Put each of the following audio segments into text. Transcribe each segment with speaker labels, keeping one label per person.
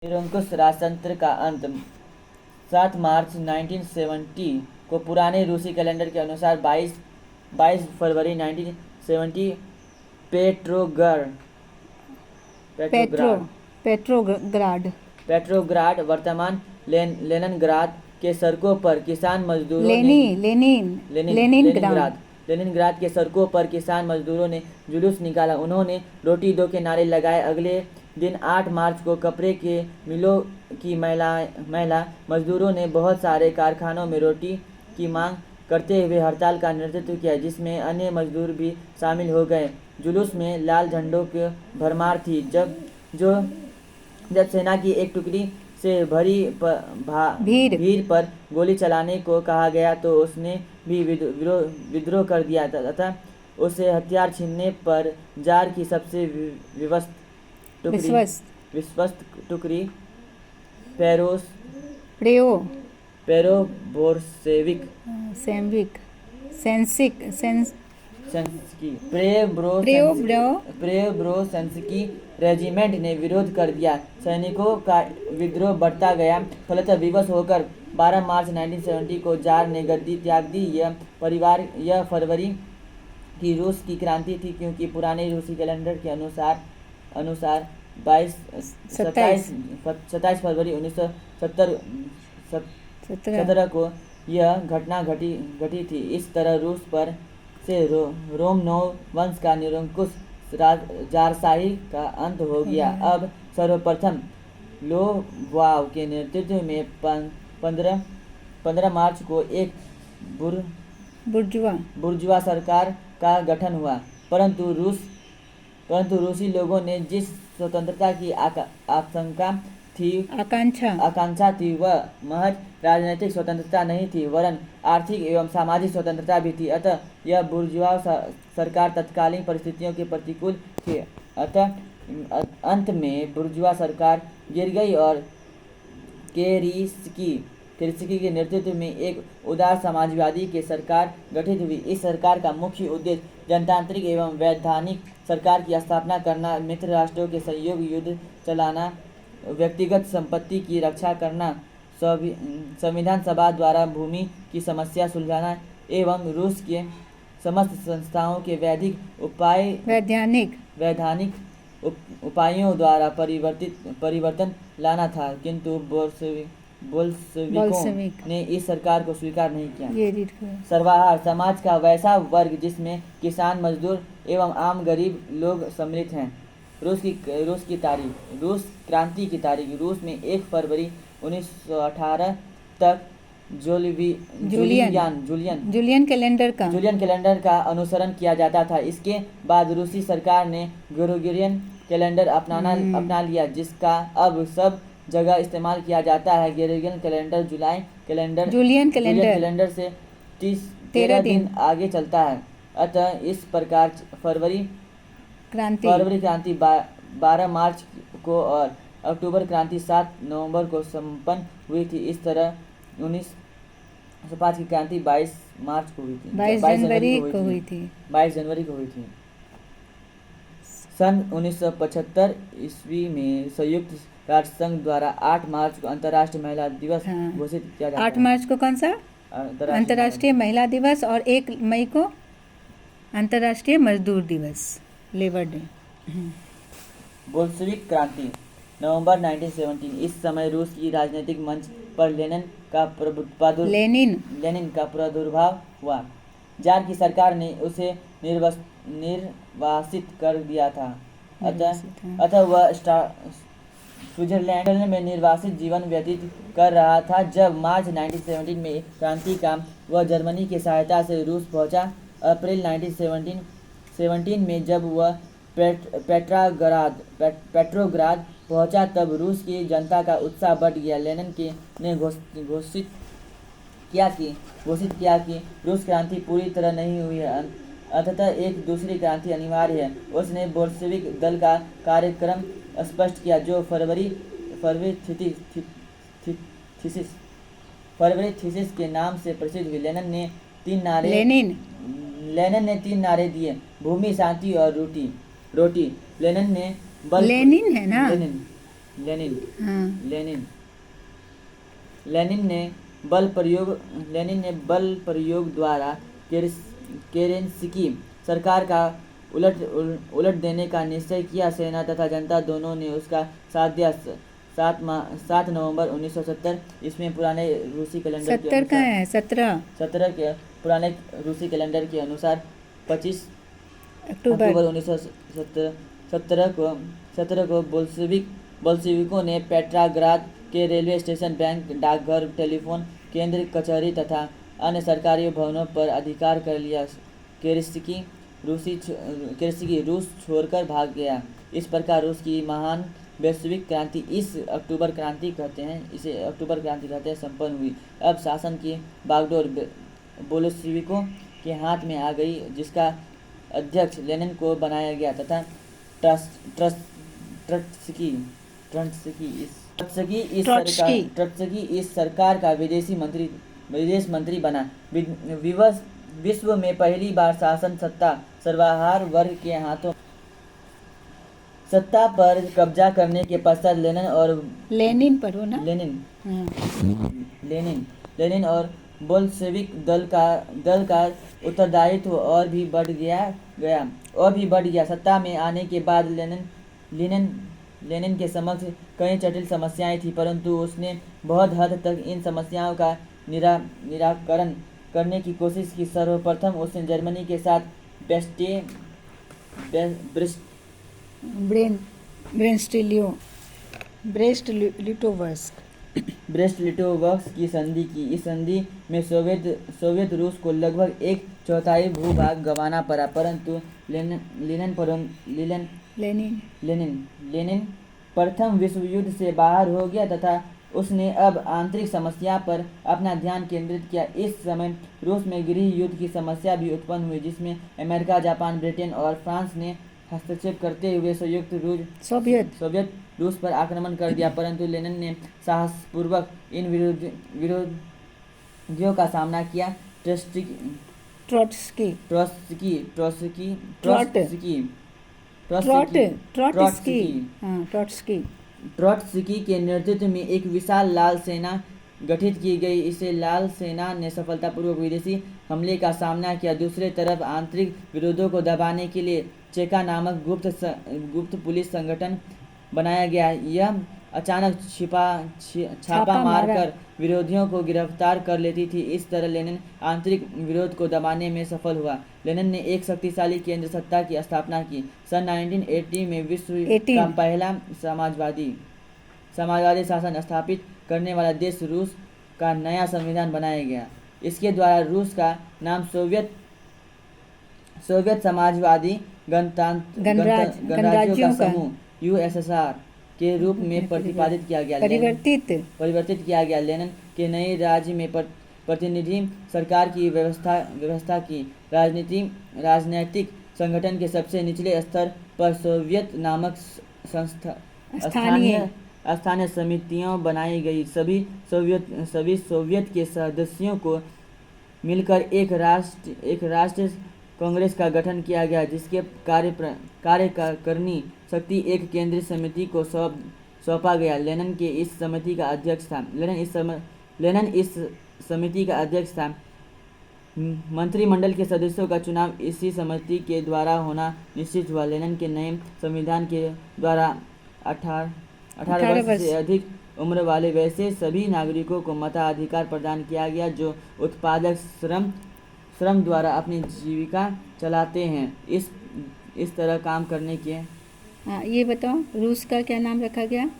Speaker 1: निरंकुश राजतंत्र का अंत 7 मार्च 1970 को पुराने रूसी कैलेंडर के अनुसार 22 फरवरी 1970 पेट्रोग्राड वर्तमान लेनिनग्राद के सड़कों पर किसान मजदूरों ने लेनिनग्राद के सड़कों पर किसान मजदूरों ने जुलूस निकाला। उन्होंने रोटी दो के नारे लगाए। अगले दिन 8 मार्च को कपड़े के मिलों की महिला मजदूरों ने बहुत सारे कारखानों में रोटी की मांग करते हुए हड़ताल का नेतृत्व किया, जिसमें अन्य मजदूर भी शामिल हो गए। जुलूस में लाल झंडों की भरमार थी। जब सेना की एक टुकड़ी से भरी भीड़ पर गोली चलाने को कहा गया तो उसने भी विद्रोह कर दिया तथा उसे हथियार छीनने पर जार की सबसे विश्वस्त टुकड़ी प्रेब्रोसेंस्की रेजिमेंट ने विरोध कर दिया। सैनिकों का विद्रोह बढ़ता गया। फलतः विवश होकर 12 मार्च 1970 को जार ने गद्दी त्याग दी। यह फरवरी की रूस की क्रांति थी, क्योंकि पुराने रूसी कैलेंडर के अनुसार 27 फरवरी 1917 को यह घटना घटी थी। इस तरह रूस पर से रोमनोव वंश का निरंकुश जारशाही का अंत हो गया। अब सर्वप्रथम लोवाव के नेतृत्व में 15 मार्च को एक बुर्जुआ सरकार का गठन हुआ, परंतु रूसी लोगों ने जिस स्वतंत्रता की आकांक्षा थी वह महज राजनीतिक स्वतंत्रता नहीं थी, वरन आर्थिक एवं सामाजिक स्वतंत्रता भी थी। अतः यह बुर्जुआ सरकार तत्कालीन परिस्थितियों के प्रतिकूल थी। अतः अंत में बुर्जुआ सरकार गिर गई और केरिस्की के नेतृत्व में एक उदार समाजवादी की सरकार गठित हुई। इस सरकार का मुख्य उद्देश्य जनतांत्रिक एवं वैधानिक सरकार की स्थापना करना, मित्र राष्ट्रों के सहयोग युद्ध चलाना, व्यक्तिगत संपत्ति की रक्षा करना, संविधान सभा द्वारा भूमि की समस्या सुलझाना एवं रूस के समस्त संस्थाओं के वैधानिक उपायों द्वारा परिवर्तन लाना था। किंतु बोल्शेविकों ने इस सरकार को स्वीकार नहीं किया। सर्वहारा समाज का वैसा वर्ग जिसमें किसान, मजदूर एवं आम गरीब लोग सम्मिलित हैं। रूस क्रांति की तारीख। रूस में 1 फरवरी 1918 तक जूलियन कैलेंडर का अनुसरण किया जाता था। इसके बाद रूसी सरकार ने ग्रेगोरियन कैलेंडर अपना लिया, जिसका अब सब जगह इस्तेमाल किया जाता है। ग्रेगोरियन कैलेंडर जूलियन कैलेंडर से 13 दिन आगे चलता है। अतः इस प्रकार फरवरी क्रांति 12 मार्च को और अक्टूबर क्रांति 7 नवंबर को संपन्न हुई थी। इस तरह 1905 की क्रांति 22 मार्च को हुई थी। 22 जनवरी को हुई थी। सन 1975 ईस्वी में संयुक्त राष्ट्र संघ द्वारा 8 मार्च को अंतर्राष्ट्रीय महिला दिवस घोषित किया जाता है।
Speaker 2: 8 मार्च को कौन सा अंतर्राष्ट्रीय महिला दिवस और 1 मई को अंतर्राष्ट्रीय मजदूर दिवस, लेबर डे।
Speaker 1: बोल्शेविक क्रांति नवंबर 1917। इस समय रूस की राजनीतिक मंच पर लेनिन का प्रादुर्भाव हुआ। जार की सरकार ने उसे निर्वासित कर दिया था। अतः वह स्विट्जरलैंड में निर्वासित जीवन व्यतीत कर रहा था। जब मार्च 1917 में क्रांति का वह जर्मनी की सहायता से रूस पहुंचा। अप्रैल 1917 में जब वह पेट्रोग्राद पहुंचा तब रूस की जनता का उत्साह बढ़ गया। लेनिन ने घोषित किया कि रूस क्रांति पूरी तरह नहीं हुई है, अतः एक दूसरी क्रांति अनिवार्य है। उसने बोल्शेविक दल का कार्यक्रम स्पष्ट किया, जो फरवरी थीसिस के नाम से प्रसिद्ध हुई। लेनिन ने 3 नारे दिए: भूमि, शांति और रोटी। लेनिन ने
Speaker 2: लेनिन है ना,
Speaker 1: लेनिन
Speaker 2: हाँ
Speaker 1: लेनिन लेनिन ने बल प्रयोग द्वारा केरेंस्की सरकार का उलट देने का निश्चय किया। सेना तथा जनता दोनों ने उसका साथ दिया। 7 नवंबर 1970 इसमें पुराने रूसी कैलेंडर के
Speaker 2: 70 का
Speaker 1: अनुसार
Speaker 2: है 17
Speaker 1: 17 के पुराने रूसी कैलेंडर के अनुसार 25
Speaker 2: अक्टूबर
Speaker 1: अक्टूबर 1917 को बोल्शेविकों ने पेट्राग्राद के रेलवे स्टेशन, बैंक, डाकघर, टेलीफोन केंद्र, कचहरी तथा अन्य सरकारी भवनों पर अधिकार कर लिया। केरेंस्की रूस छोड़कर भाग गया। इस प्रकार रूस की महान वैश्विक क्रांति इसे अक्टूबर क्रांति कहते हैं संपन्न हुई। अब शासन की बागडोर बोल्शेविकों के हाथ में आ गई, जिसका अध्यक्ष लेनिन को बनाया गया तथा ट्रट्स्की इस सरकार का विदेश मंत्री बना। विश्व में पहली बार शासन सत्ता सर्वहारा वर्ग के हाथों सत्ता पर कब्जा करने के पश्चात
Speaker 2: लेनिन पढ़ो ना। हाँ।
Speaker 1: लेनिन और बोल्शेविक दल का उत्तरदायित्व और भी बढ़ गया। सत्ता में आने के बाद लेनिन के समक्ष कई जटिल समस्याएं थी, परंतु उसने बहुत हद तक इन समस्याओं का निराकरण करने की कोशिश की। सर्वप्रथम उसने जर्मनी के साथ ब्रेस्ट-लिटोव्स्क की संधि की। इस संधि में सोवियत रूस को लगभग 1/4 भूभाग गंवाना पड़ा, परंतु लेनिन प्रथम विश्व युद्ध से बाहर हो गया तथा उसने अब आंतरिक समस्या पर अपना ध्यान केंद्रित किया। इस समय रूस में गृह युद्ध की समस्या भी उत्पन्न हुई, जिसमें अमेरिका, जापान, ब्रिटेन और फ्रांस ने हस्तक्षेप करते हुए सोवियत रूस पर आक्रमण कर दिया। परंतु लेनिन ने साहसपूर्वक इन विरोधियों का सामना किया। ट्रॉट्स्की के नेतृत्व में एक विशाल लाल सेना गठित की गई। इसे लाल सेना ने सफलतापूर्वक विदेशी हमले का सामना किया। दूसरी तरफ आंतरिक विरोधों को दबाने के लिए चेका नामक गुप्त पुलिस संगठन बनाया गया। यह अचानक छापा मारकर विरोधियों को गिरफ्तार कर लेती थी। इस तरह लेनिन आंतरिक विरोध को दबाने में सफल हुआ। लेनिन ने एक शक्तिशाली केंद्र सत्ता की स्थापना की। सन 1980 में विश्व का पहला समाजवादी शासन स्थापित करने वाला देश रूस का नया संविधान बनाया गया। इसके द्वारा रूस का नाम सोवियत समाजवादी गणराज्यों का समूह USSR के रूप में परिवर्तित किया गया। लेनिन के नए राज्य में प्रतिनिधि सरकार की व्यवस्था की। राजनीतिक संगठन के सबसे निचले स्तर पर सोवियत नामक स्थानीय समितियां बनाई गई। सभी सोवियत के सदस्यों को मिलकर एक राष्ट्रीय कांग्रेस का गठन किया गया, जिसके कार्यकारिणी शक्ति एक केंद्रीय समिति को सौंपा गया। लेनिन इस समिति का अध्यक्ष था। मंत्रिमंडल के सदस्यों का चुनाव इसी समिति के द्वारा होना निश्चित हुआ। लेनिन के नए संविधान के द्वारा 18 वर्ष से अधिक उम्र वाले वैसे सभी नागरिकों को मताधिकार प्रदान किया गया जो उत्पादक श्रम द्वारा अपनी जीविका चलाते हैं। इस तरह काम करने के
Speaker 2: ये बताओ रूस का क्या नाम रखा गया?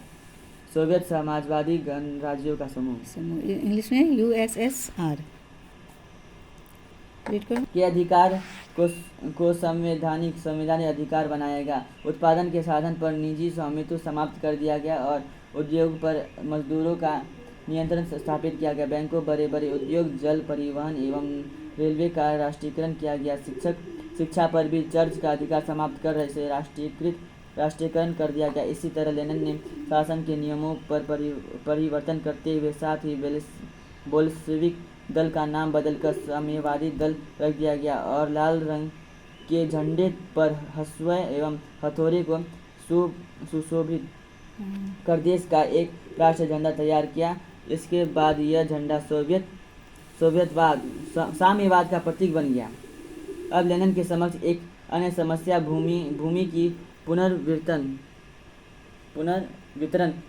Speaker 1: सोवियत समाजवादी गणराज्यों का समूह।
Speaker 2: इंग्लिश में USSR।
Speaker 1: के अधिकार को संवैधानिक अधिकार बनाया गया। उत्पादन के साधन पर निजी स्वामित्व समाप्त कर दिया गया और उद्योग पर मजदूरों का नियंत्रण स्थापित किया गया। बैंकों, बड़े उद्योग, जल परिवहन एवं रेलवे का राष्ट्रीयकरण किया गया। शिक्षा पर भी चर्च का अधिकार समाप्त कर इसे राष्ट्रीयकरण कर दिया गया। इसी तरह लेनिन ने शासन के नियमों पर परिवर्तन करते हुए साथ ही बोल्शेविक दल का नाम बदलकर साम्यवादी दल रख दिया गया और लाल रंग के झंडे पर हंसुआ एवं हथौड़े को सुशोभित कर देश का एक राष्ट्रीय झंडा तैयार किया। इसके बाद यह झंडा सोवियतवाद साम्यवाद का प्रतीक बन गया। अब लेनिन के समक्ष एक अन्य समस्या भूमि की पुनर्वितरण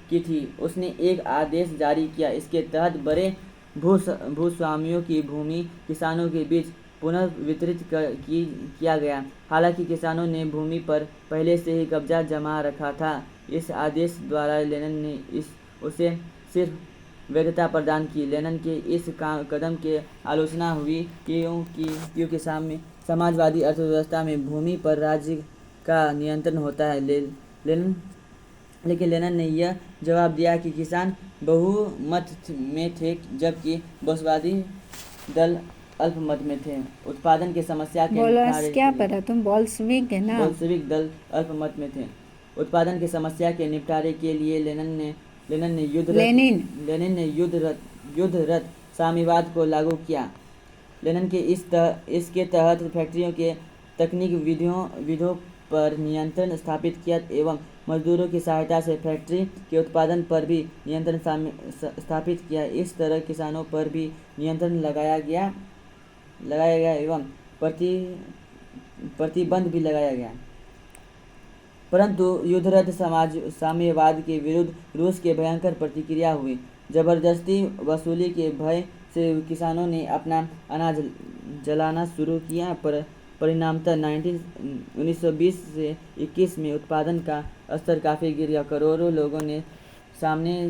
Speaker 1: की थी। उसने एक आदेश जारी किया। इसके तहत बड़े भूस्वामियों की भूमि किसानों के बीच पुनर्वितरित किया गया। हालांकि किसानों ने भूमि पर पहले से ही कब्जा जमा रखा था। इस आदेश द्वारा लेनिन ने उसे सिर्फ वैधता प्रदान की। लेनिन के इस कदम की आलोचना हुई क्योंकि समाजवादी अर्थव्यवस्था में भूमि पर राज्य का नियंत्रण होता है। लेकिन लेनिन ने यह जवाब दिया कि किसान बहुमत में थे जबकि बोल्शेविक दल अल्पमत में थे। उत्पादन की समस्या के
Speaker 2: बोल्शेविक है ना?
Speaker 1: बोल्शेविक दल अल्पमत में थे। उत्पादन की समस्या के निपटारे के लिए लेनिन ने युद्धरत साम्यवाद को लागू किया। लेनिन के इसके तहत फैक्ट्रियों के तकनीक विधियों पर नियंत्रण स्थापित किया एवं मजदूरों की सहायता से फैक्ट्री के उत्पादन पर भी नियंत्रण स्थापित किया। इस तरह किसानों पर भी नियंत्रण लगाया गया एवं प्रतिबंध भी लगाया गया। परंतु युद्धरत साम्यवाद के विरुद्ध रूस के भयंकर प्रतिक्रिया हुई। जबरदस्ती वसूली के भय से किसानों ने अपना अनाज जलाना शुरू किया। परिणामतः 1920 से 21 में उत्पादन का स्तर काफ़ी गिर गया। करोड़ों लोगों ने सामने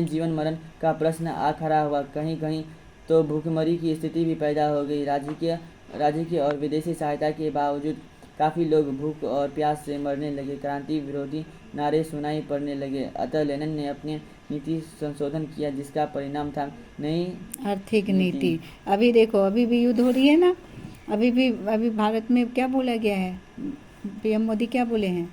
Speaker 1: जीवन मरण का प्रश्न आ खड़ा हुआ। कहीं कहीं तो भूखमरी की स्थिति भी पैदा हो गई। राजकीय और विदेशी सहायता के बावजूद काफ़ी लोग भूख और प्यास से मरने लगे। क्रांति विरोधी नारे सुनाई पड़ने लगे। अतः लेनिन ने अपनी नीति संशोधन किया जिसका परिणाम था नई
Speaker 2: आर्थिक नीति। अभी देखो, अभी भी युद्ध हो रही है ना। अभी भारत में क्या बोला गया है? पीएम मोदी क्या बोले हैं?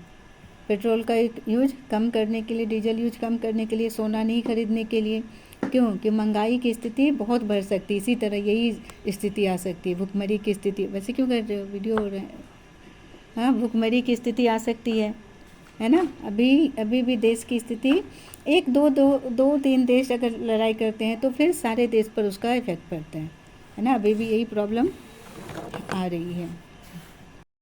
Speaker 2: पेट्रोल का यूज कम करने के लिए, डीजल यूज कम करने के लिए, सोना नहीं खरीदने के लिए। क्यों? कि महंगाई की स्थिति बहुत बढ़ सकती है। इसी तरह यही स्थिति आ सकती है, भूखमरी की स्थिति। वैसे क्यों कर रहे हो? वीडियो हो रहा है। हाँ, भूखमरी की स्थिति आ सकती है ना। अभी भी देश की स्थिति एक दो तीन देश अगर लड़ाई करते हैं तो फिर सारे देश पर उसका इफेक्ट पड़ता है ना। अभी भी यही प्रॉब्लम आ रही है।